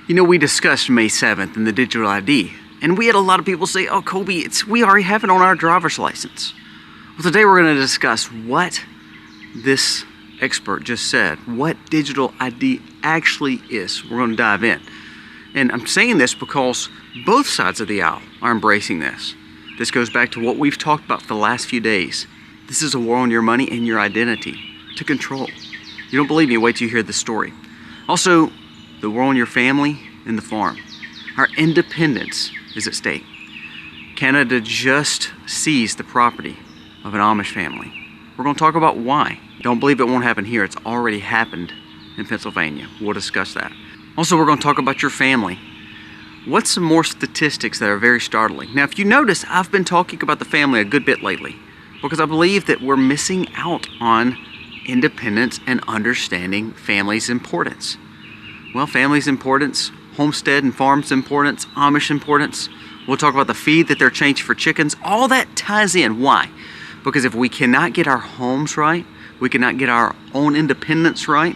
You know, we discussed May 7th and the digital ID, and we had a lot of people say, oh, Colby, we already have it on our driver's license. Well, today we're going to discuss what this expert just said, what digital ID actually is. We're going to dive in. And I'm saying this because both sides of the aisle are embracing this. This goes back to what we've talked about for the last few days. This is a war on your money and your identity to control. You don't believe me? Wait till you hear the story. Also, the war on your family and the farm. Our independence is at stake. Canada just seized the property of an Amish family. We're going to talk about why. Don't believe it won't happen here. It's already happened in Pennsylvania. We'll discuss that. Also, we're going to talk about your family. What's some more statistics that are very startling? Now, if you notice, I've been talking about the family a good bit lately because I believe that we're missing out on independence and understanding family's importance. Well, family's importance, homestead and farm's importance, Amish importance. We'll talk about the feed that they're changing for chickens. All that ties in. Why? Because if we cannot get our homes right, we cannot get our own independence right,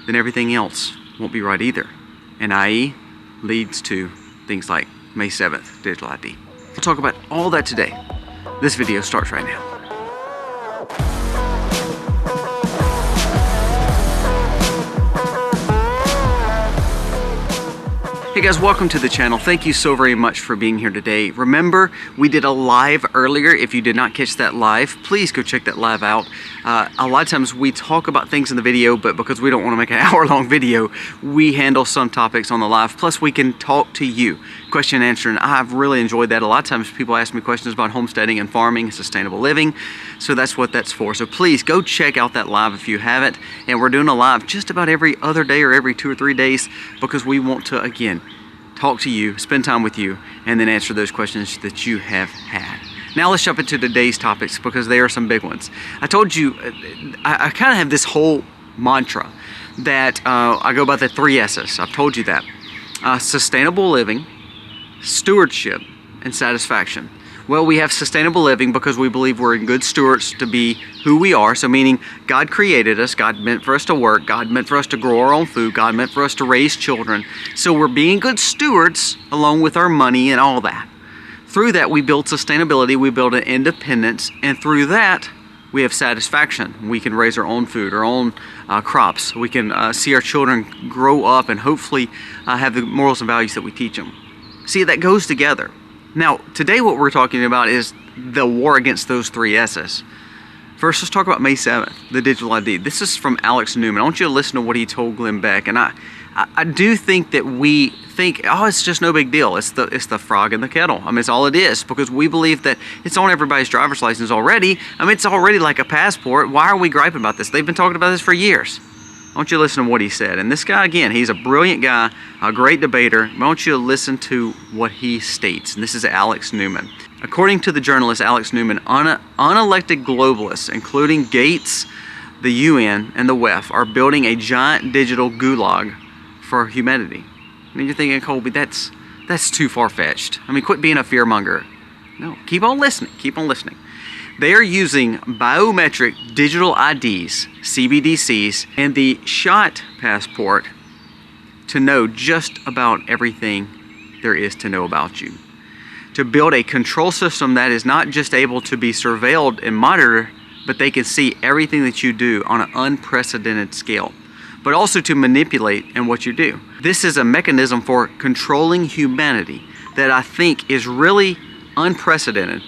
then everything else won't be right either. And i.e. leads to things like May 7th, digital ID. We'll talk about all that today. This video starts right now. Hey guys, welcome to the channel. Thank you so very much for being here today. Remember, we did a live earlier. If you did not catch that live, please go check that live out. A lot of times we talk about things in the video, but because we don't want to make an hour-long video, we handle some topics on the live. Plus, we can talk to you, question and answer, and I've really enjoyed that. A lot of times people ask me questions about homesteading and farming and sustainable living, so that's what that's for. So please go check out that live if you haven't. And we're doing a live just about every other day or every 2 or 3 days because we want to, again, talk to you, spend time with you, and then answer those questions that you have had. Now let's jump into today's topics because they are some big ones. I told you, I kind of have this whole mantra that I go by the 3 S's. I've told you that. Sustainable living, stewardship, and satisfaction. Well, we have sustainable living because we believe we're good stewards to be who we are. So meaning God created us, God meant for us to work, God meant for us to grow our own food, God meant for us to raise children. So we're being good stewards along with our money and all that. Through that, we build sustainability, we build an independence, and through that, we have satisfaction. We can raise our own food, our own crops. We can see our children grow up and hopefully have the morals and values that we teach them. See, that goes together. Now, today what we're talking about is the war against those 3 S's. First, let's talk about May 7th, the digital ID. This is from Alex Newman. I want you to listen to what he told Glenn Beck. And I do think that we think, oh, it's just no big deal. It's the frog in the kettle. I mean, it's all it is because we believe that it's on everybody's driver's license already. I mean, it's already like a passport. Why are we griping about this? They've been talking about this for years. I want you to listen to what he said. And this guy, again, he's a brilliant guy, a great debater. I want you to listen to what he states. And this is Alex Newman. According to the journalist Alex Newman, unelected globalists, including Gates, the UN, and the WEF, are building a giant digital gulag for humanity. And you're thinking, Colby, that's too far-fetched. I mean, quit being a fearmonger. No, keep on listening. Keep on listening. They are using biometric digital IDs, CBDCs, and the shot passport to know just about everything there is to know about you. To build a control system that is not just able to be surveilled and monitored, but they can see everything that you do on an unprecedented scale, but also to manipulate in what you do. This is a mechanism for controlling humanity that I think is really unprecedented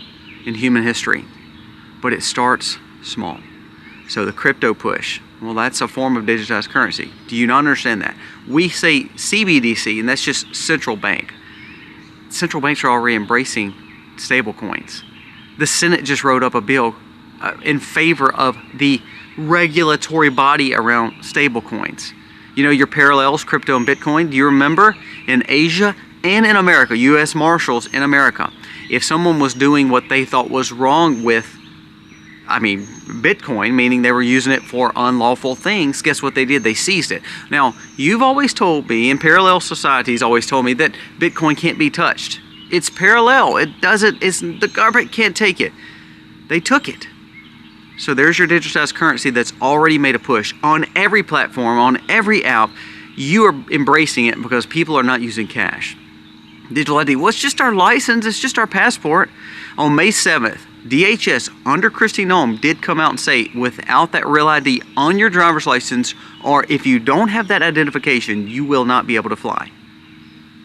in human history. But it starts small. So the crypto push, well, that's a form of digitized currency. Do you not understand that? We say CBDC, and that's just central bank. Central banks are already embracing stable coins. The Senate just wrote up a bill in favor of the regulatory body around stable coins. You know, your parallels, crypto and Bitcoin. Do you remember in Asia and in America, U.S. Marshals in America, if someone was doing what they thought was wrong with Bitcoin, meaning they were using it for unlawful things, guess what they did? They seized it. Now, you've always told me, and parallel societies always told me, that Bitcoin can't be touched. It's parallel. The government can't take it. They took it. So there's your digitized currency that's already made a push on every platform, on every app. you are embracing it because people are not using cash. Digital ID, well, it's just our license, it's just our passport. On May 7th, DHS under Kristi Noem did come out and say, without that real ID on your driver's license, or if you don't have that identification, you will not be able to fly.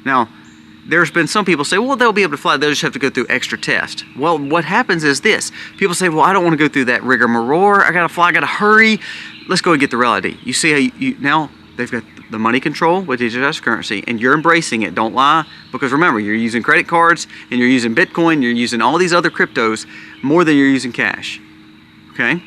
Now, there's been some people say, well, they'll be able to fly, they'll just have to go through extra tests. Well, what happens is this. People say, well, I don't want to go through that rigmarole, I gotta fly, I gotta hurry. Let's go and get the real ID. You see how now they've got the money control with digitized currency, and you're embracing it, don't lie, because remember, you're using credit cards, and you're using Bitcoin, you're using all these other cryptos more than you're using cash, okay?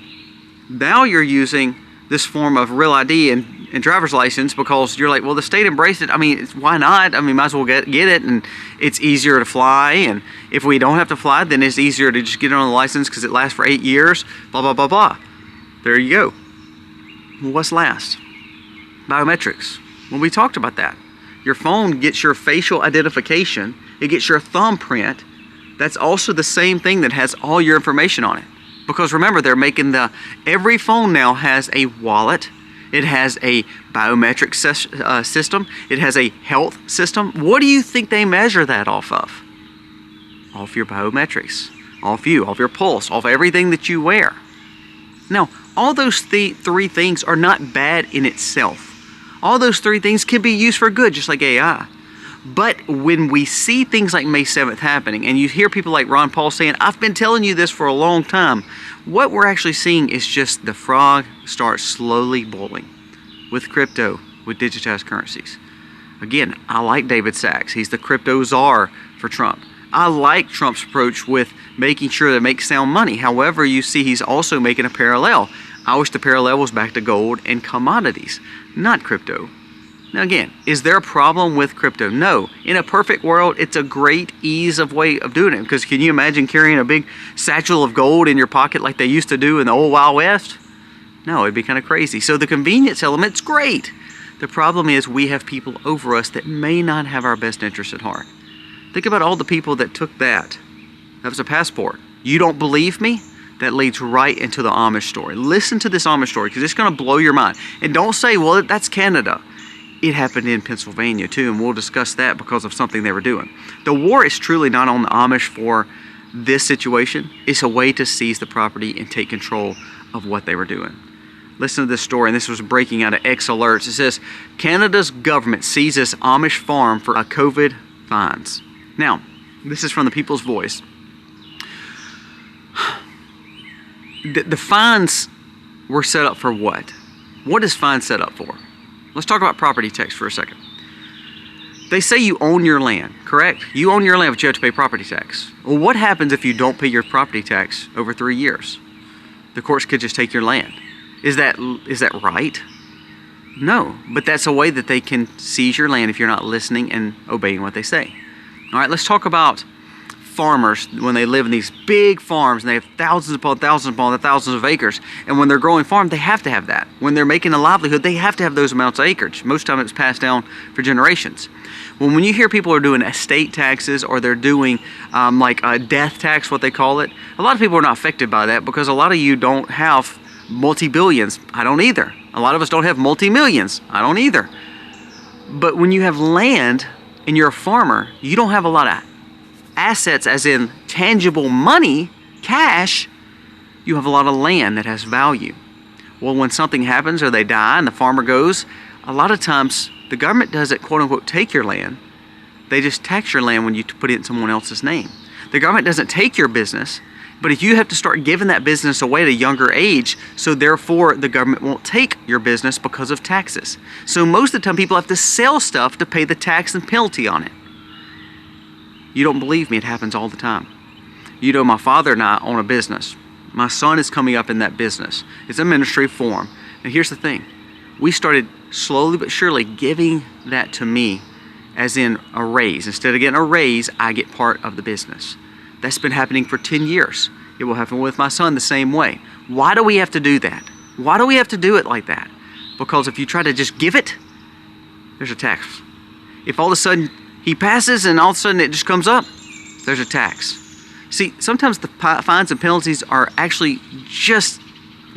Now you're using this form of real ID and driver's license because you're like, well, the state embraced it, I mean, why not? I mean, might as well get it, and it's easier to fly, and if we don't have to fly, then it's easier to just get it on the license because it lasts for 8 years, blah, blah, blah, blah. There you go. Well, what's last? Biometrics. Well, we talked about that. Your phone gets your facial identification. It gets your thumbprint. That's also the same thing that has all your information on it. Because remember, they're making every phone now has a wallet. It has a biometric system. It has a health system. What do you think they measure that off of? Off your biometrics. Off you, off your pulse, off everything that you wear. Now, all those three things are not bad in itself. All those three things can be used for good, just like AI. But when we see things like May 7th happening, and you hear people like Ron Paul saying, I've been telling you this for a long time, what we're actually seeing is just the frog start slowly boiling with crypto, with digitized currencies. Again, I like David Sachs. He's the crypto czar for Trump. I like Trump's approach with making sure that it makes sound money. However, you see he's also making a parallel. I wish the parallel was back to gold and commodities, not crypto. Now again, is there a problem with crypto? No. In a perfect world, it's a great ease of way of doing it. Because can you imagine carrying a big satchel of gold in your pocket like they used to do in the old Wild West? No, it'd be kind of crazy. So the convenience element's great. The problem is we have people over us that may not have our best interests at heart. Think about all the people that took that. That was a passport. You don't believe me? That leads right into the Amish story. Listen to this Amish story because it's going to blow your mind. And don't say, well, that's Canada. It happened in Pennsylvania too, and we'll discuss that because of something they were doing. The war is truly not on the Amish for this situation. It's a way to seize the property and take control of what they were doing. Listen to this story, and this was breaking out of X Alerts. It says, Canada's government seizes Amish farm for COVID fines. Now, this is from the People's Voice. The fines were set up for what? What is fines set up for? Let's talk about property tax for a second. They say you own your land, correct? You own your land, but you have to pay property tax. Well, what happens if you don't pay your property tax over 3 years? The courts could just take your land. Is that right? No, but that's a way that they can seize your land if you're not listening and obeying what they say. All right, let's talk about farmers when they live in these big farms and they have thousands upon thousands of acres, and when they're growing farm they have to have that. When they're making a livelihood they have to have those amounts of acreage. Most of the time it's passed down for generations. When you hear people are doing estate taxes or they're doing like a death tax, what they call it, a lot of people are not affected by that because a lot of you don't have multi-billions. I don't either. A lot of us don't have multi-millions. I don't either. But when you have land and you're a farmer, you don't have a lot of assets as in tangible money, cash. You have a lot of land that has value. Well, when something happens or they die and the farmer goes, a lot of times the government doesn't quote unquote take your land. They just tax your land when you put it in someone else's name. The government doesn't take your business, but if you have to start giving that business away at a younger age, so therefore the government won't take your business because of taxes. So most of the time people have to sell stuff to pay the tax and penalty on it. You don't believe me, it happens all the time. You know, my father and I own a business. My son is coming up in that business. It's a ministry form. Now here's the thing. We started slowly but surely giving that to me as in a raise. Instead of getting a raise, I get part of the business. That's been happening for 10 years. It will happen with my son the same way. Why do we have to do that? Why do we have to do it like that? Because if you try to just give it, there's a tax. If all of a sudden he passes and all of a sudden it just comes up, there's a tax. See, sometimes the fines and penalties are actually just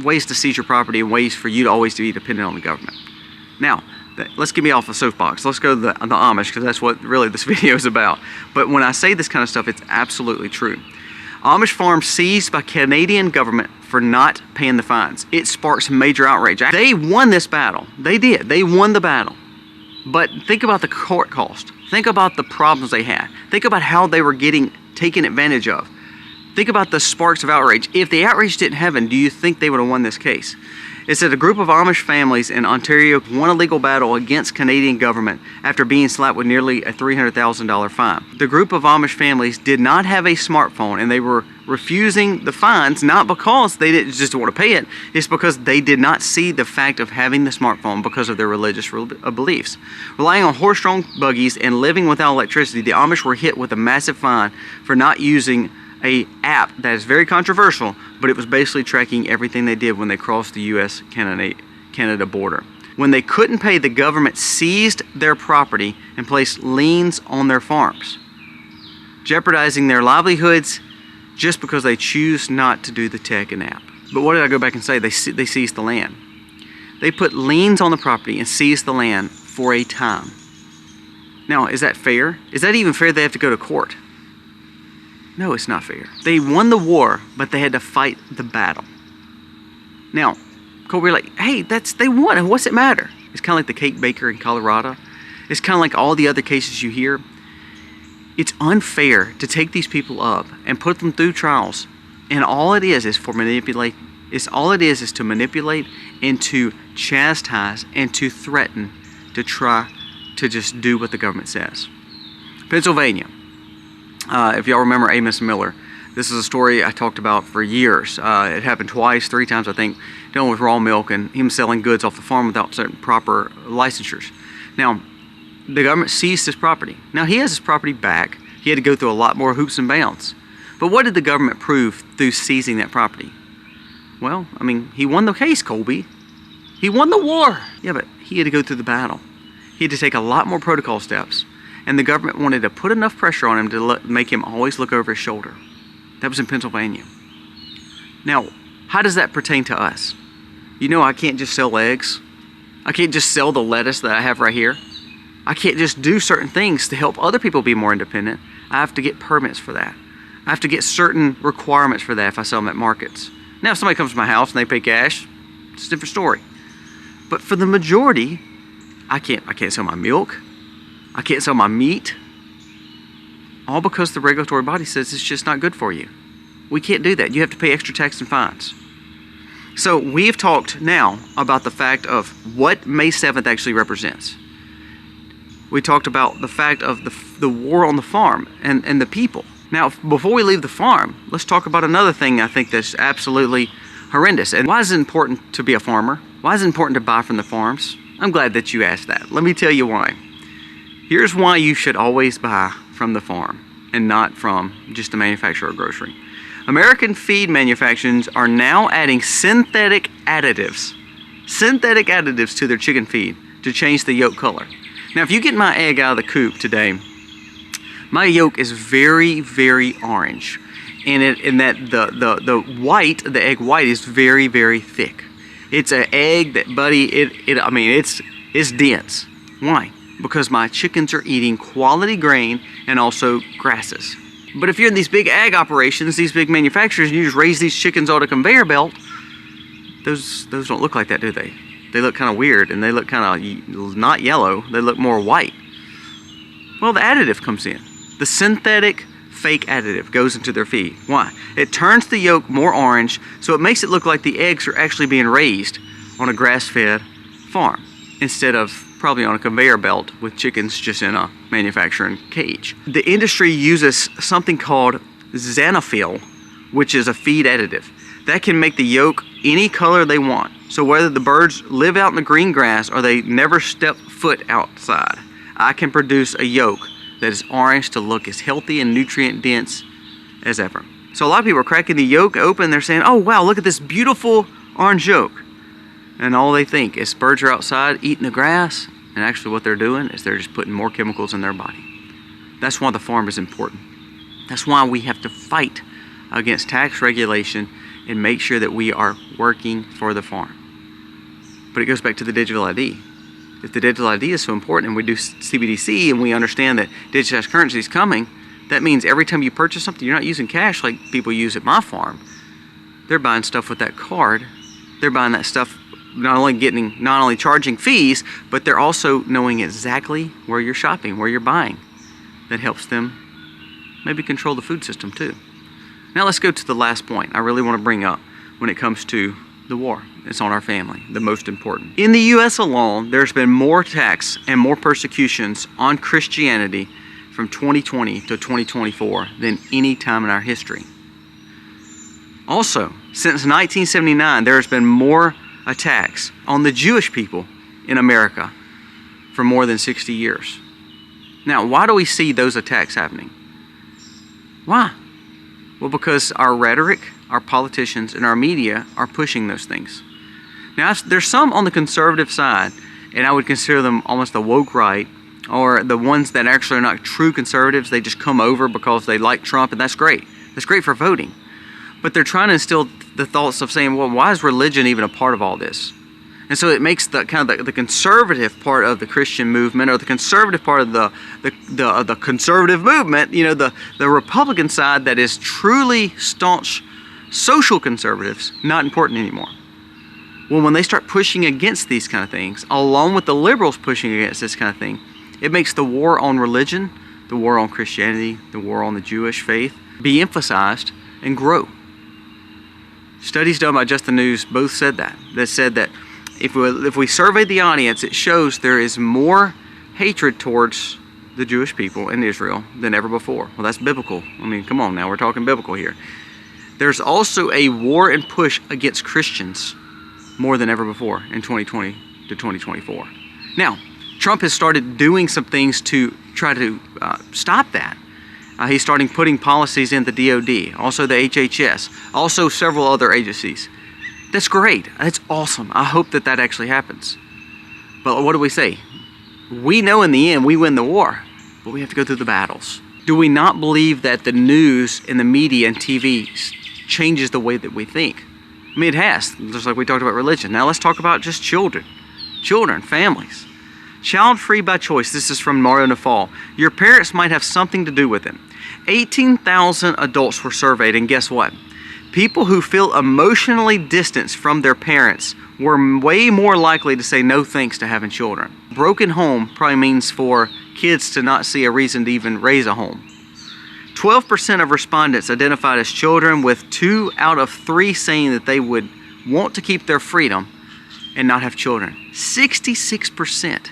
ways to seize your property and ways for you to always be dependent on the government. Now, let's get me off the soapbox. Let's go to the Amish, because that's what really this video is about. But when I say this kind of stuff, it's absolutely true. Amish farm seized by Canadian government for not paying the fines. It sparks major outrage. They won this battle. They did. They won the battle. But think about the court cost. Think about the problems they had. Think about how they were getting taken advantage of. Think about the sparks of outrage. If the outrage didn't happen, do you think they would have won this case? It said a group of Amish families in Ontario won a legal battle against Canadian government after being slapped with nearly a $300,000 fine. The group of Amish families did not have a smartphone, and they were refusing the fines not because they didn't just want to pay it, it's because they did not see the fact of having the smartphone because of their religious beliefs. Relying on horse-drawn buggies and living without electricity, the Amish were hit with a massive fine for not using an app that is very controversial, but it was basically tracking everything they did when they crossed the US-Canada border. When they couldn't pay, the government seized their property and placed liens on their farms, jeopardizing their livelihoods just because they choose not to do the tech and app. But what did I go back and say? They seized the land. They put liens on the property and seized the land for a time. Now, is that fair? Is that even fair? They have to go to court. No, it's not fair. They won the war, but they had to fight the battle. Now, we're like, hey, they won. What's it matter? It's kind of like the cake baker in Colorado. It's kind of like all the other cases you hear. It's unfair to take these people up and put them through trials, and all it is for manipulate. All it is to manipulate and to chastise and to threaten to try to just do what the government says. Pennsylvania. If y'all remember Amos Miller, this is a story I talked about for years. It happened twice, 3 times I think, dealing with raw milk and him selling goods off the farm without certain proper licensures. Now, the government seized his property. Now, he has his property back. He had to go through a lot more hoops and bounds. But what did the government prove through seizing that property? Well, I mean, he won the case, Colby. He won the war. Yeah, but he had to go through the battle. He had to take a lot more protocol steps. And the government wanted to put enough pressure on him to make him always look over his shoulder. That was in Pennsylvania. Now, how does that pertain to us? You know, I can't just sell eggs. I can't just sell the lettuce that I have right here. I can't just do certain things to help other people be more independent. I have to get permits for that. I have to get certain requirements for that if I sell them at markets. Now, if somebody comes to my house and they pay cash, it's a different story. But for the majority, I can't sell my milk. I can't sell my meat, all because the regulatory body says it's just not good for you. We can't do that. You have to pay extra tax and fines. So we've talked now about the fact of what May 7th actually represents. We talked about the fact of the war on the farm and the people. Now, before we leave the farm, let's talk about another thing I think that's absolutely horrendous. And why is it important to be a farmer? Why is it important to buy from the farms? I'm glad that you asked that. Let me tell you why. Here's why you should always buy from the farm and not from just a manufacturer or grocery. American feed manufacturers are now adding synthetic additives to their chicken feed to change the yolk color. Now, if you get my egg out of the coop today, my yolk is very, very orange, and the egg white is very, very thick. It's an egg that, buddy, it's dense. Why? Because my chickens are eating quality grain and also grasses. But if you're in these big ag operations, these big manufacturers, and you just raise these chickens on a conveyor belt, those don't look like that, do they? They look kind of weird, and they look kind of not yellow. They look more white. Well, the additive comes in. The synthetic fake additive goes into their feed. Why? It turns the yolk more orange, so it makes it look like the eggs are actually being raised on a grass-fed farm instead of probably on a conveyor belt with chickens just in a manufacturing cage. The industry uses something called xanafil, which is a feed additive. That can make the yolk any color they want. So whether the birds live out in the green grass or they never step foot outside, I can produce a yolk that is orange to look as healthy and nutrient dense as ever. So a lot of people are cracking the yolk open, they're saying, oh wow, look at this beautiful orange yolk. And all they think is birds are outside eating the grass, and actually what they're doing is they're just putting more chemicals in their body. That's why the farm is important. That's why we have to fight against tax regulation and make sure that we are working for the farm. But it goes back to the digital ID. if the digital ID is so important and we do CBDC and we understand that digitized currency is coming, that means every time you purchase something, you're not using cash like people use at my farm. They're buying stuff with that card. They're buying that stuff, not only charging fees, but they're also knowing exactly where you're shopping, where you're buying. That helps them maybe control the food system too. Now let's go to the last point I really want to bring up when it comes to the war. It's on our family, the most important. In the US alone, there's been more attacks and more persecutions on Christianity from 2020 to 2024 than any time in our history. Also, since 1979, there has been more attacks on the Jewish people in America for more than 60 years. Now, why do we see those attacks happening? Why? Well, because our rhetoric, our politicians, and our media are pushing those things. Now, there's some on the conservative side, and I would consider them almost the woke right, or the ones that actually are not true conservatives. They just come over because they like Trump, and that's great. That's great for voting. But they're trying to instill the thoughts of saying, well, why is religion even a part of all this? And so it makes the kind of the conservative part of the Christian movement, or the conservative part of the conservative movement, you know, the Republican side that is truly staunch social conservatives, not important anymore. Well, when they start pushing against these kind of things, along with the liberals pushing against this kind of thing, it makes the war on religion, the war on Christianity, the war on the Jewish faith be emphasized and grow. Studies done by Just the News both said that. They said that if we survey the audience, it shows there is more hatred towards the Jewish people in Israel than ever before. Well, that's biblical. I mean, come on now, we're talking biblical here. There's also a war and push against Christians more than ever before in 2020 to 2024. Now, Trump has started doing some things to try to stop that. He's starting putting policies in the DOD, also the HHS, also several other agencies. That's great. That's awesome. I hope that that actually happens. But what do we say? We know in the end we win the war, but we have to go through the battles. Do we not believe that the news and the media and TV changes the way that we think? I mean, it has, just like we talked about religion. Now let's talk about just children, families. Child-free by choice. This is from Mario Nafal. Your parents might have something to do with it. 18,000 adults were surveyed, and guess what? People who feel emotionally distanced from their parents were way more likely to say no thanks to having children. Broken home probably means for kids to not see a reason to even raise a home. 12% of respondents identified as children, with 2 out of 3 saying that they would want to keep their freedom and not have children. 66%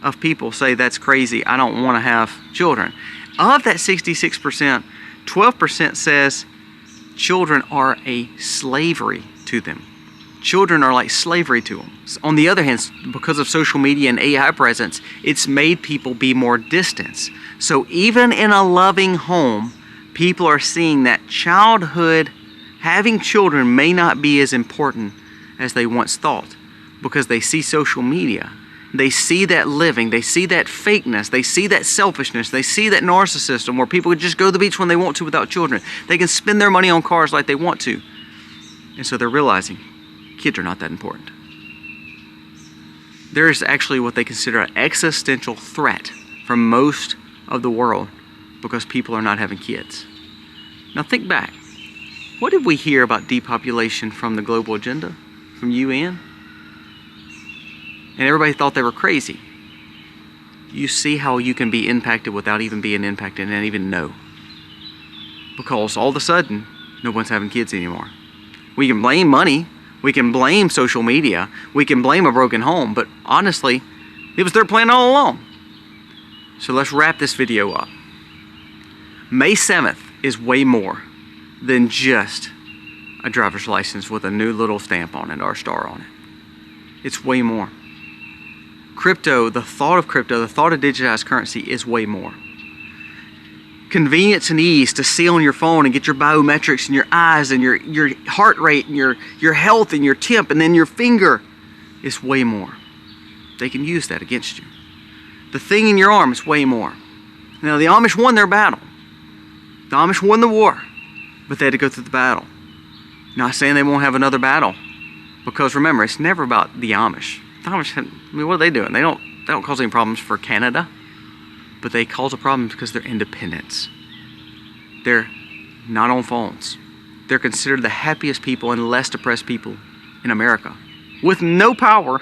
of people say that's crazy, I don't want to have children. Of that 66%, 12% says children are a slavery to them. Children are like slavery to them. On the other hand, because of social media and AI presence, it's made people be more distant. So even in a loving home, people are seeing that childhood, having children may not be as important as they once thought, because they see social media. They see that living, they see that fakeness, they see that selfishness, they see that narcissism where people just go to the beach when they want to without children. They can spend their money on cars like they want to. And so they're realizing kids are not that important. There is actually what they consider an existential threat from most of the world because people are not having kids. Now think back. What did we hear about depopulation from the global agenda, from UN? And everybody thought they were crazy. You see how you can be impacted without even being impacted and even know. Because all of a sudden, no one's having kids anymore. We can blame money, we can blame social media, we can blame a broken home, but honestly, it was their plan all along. So let's wrap this video up. May 7th is way more than just a driver's license with a new little stamp on it or a star on it. It's way more. Crypto, the thought of digitized currency is way more. Convenience and ease to see on your phone and get your biometrics and your eyes and your heart rate and your health and your temp and then your finger is way more. They can use that against you. The thing in your arm is way more. Now the Amish won their battle. The Amish won the war, but they had to go through the battle. Not saying they won't have another battle, because remember, it's never about the Amish. The Amish, what are they doing? They don't don't cause any problems for Canada, but they cause a problem because they're independents. They're not on phones. They're considered the happiest people and less depressed people in America, with no power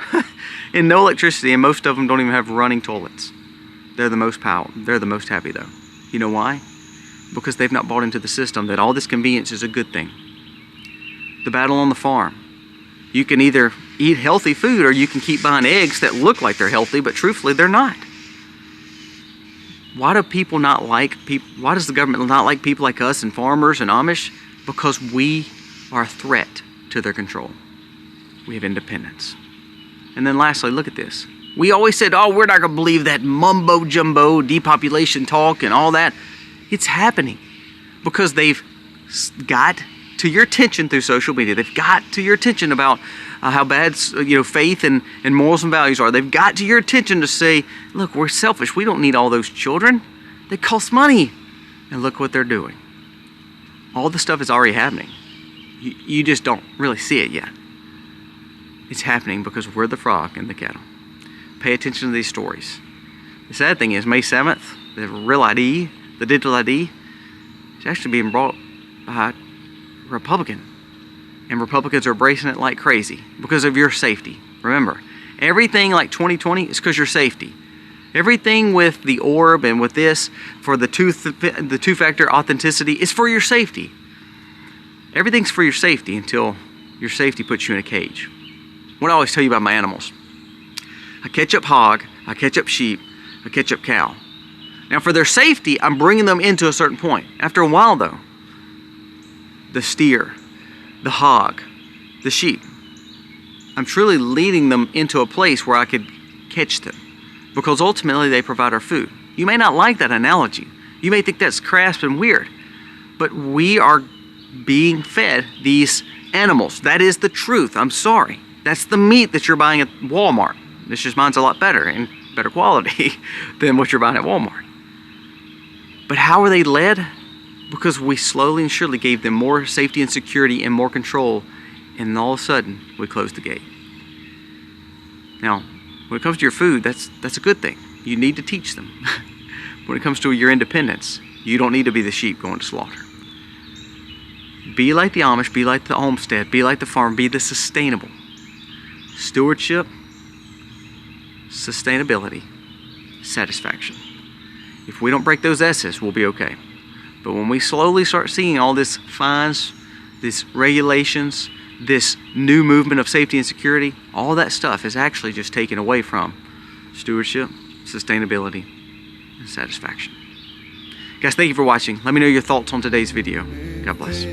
and no electricity, and most of them don't even have running toilets. They're the most happy though. You know why? Because they've not bought into the system that all this convenience is a good thing. The battle on the farm. You can either eat healthy food or you can keep buying eggs that look like they're healthy, but truthfully they're not. Why do people not like people? Why does the government not like people like us and farmers and Amish? Because we are a threat to their control. We have independence. And then lastly, look at this. We always said, oh, we're not going to believe that mumbo jumbo depopulation talk and all that. It's happening because they've got to your attention through social media. They've got to your attention about how bad faith and morals and values are. They've got to your attention to say, look, we're selfish. We don't need all those children. They cost money. And look what they're doing. All the stuff is already happening. You just don't really see it yet. It's happening because we're the frog and the kettle. Pay attention to these stories. The sad thing is, May 7th, the real ID, the digital ID, is actually being brought by a Republican. And Republicans are embracing it like crazy because of your safety. Remember, everything like 2020 is because your safety. Everything with the orb and with this for the two-factor authenticity is for your safety. Everything's for your safety until your safety puts you in a cage. What I always tell you about my animals. I catch up hog, I catch up sheep, I catch up cow. Now for their safety, I'm bringing them into a certain point. After a while though, the steer, the hog, the sheep, I'm truly leading them into a place where I could catch them because ultimately they provide our food. You may not like that analogy. You may think that's crass and weird, but we are being fed these animals. That is the truth. I'm sorry. That's the meat that you're buying at Walmart. It's just mine's a lot better and better quality than what you're buying at Walmart. But how are they led? Because we slowly and surely gave them more safety and security and more control, and all of a sudden we closed the gate. Now, when it comes to your food, that's a good thing. You need to teach them. When it comes to your independence, you don't need to be the sheep going to slaughter. Be like the Amish, be like the homestead, be like the farm, be the sustainable. Stewardship, sustainability, satisfaction. If we don't break those S's, we'll be okay. But when we slowly start seeing all this fines, these regulations, this new movement of safety and security, all that stuff is actually just taken away from stewardship, sustainability, and satisfaction. Guys, thank you for watching. Let me know your thoughts on today's video. God bless.